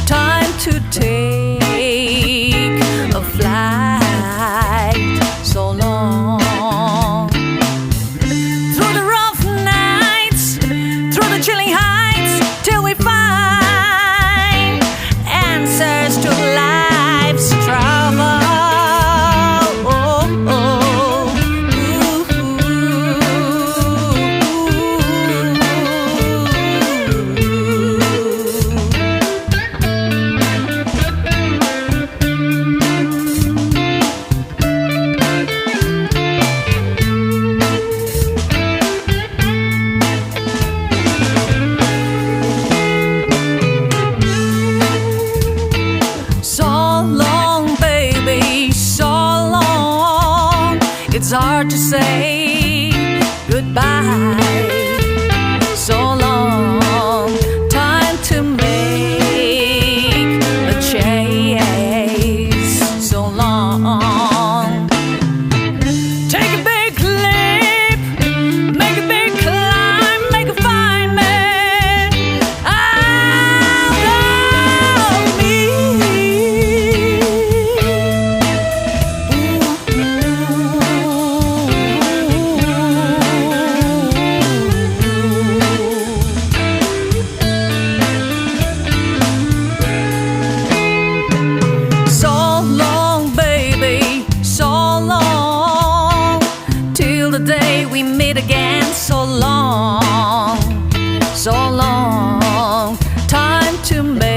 time to take a flight. So long. Through the rough nights, through the chilling heights, till we find answers to life's trouble. It's hard to say goodbye. So long, time to make a chase. So long. Take a big leap, make a big climb, make a fine man out of me. The day we meet again. So long, time to make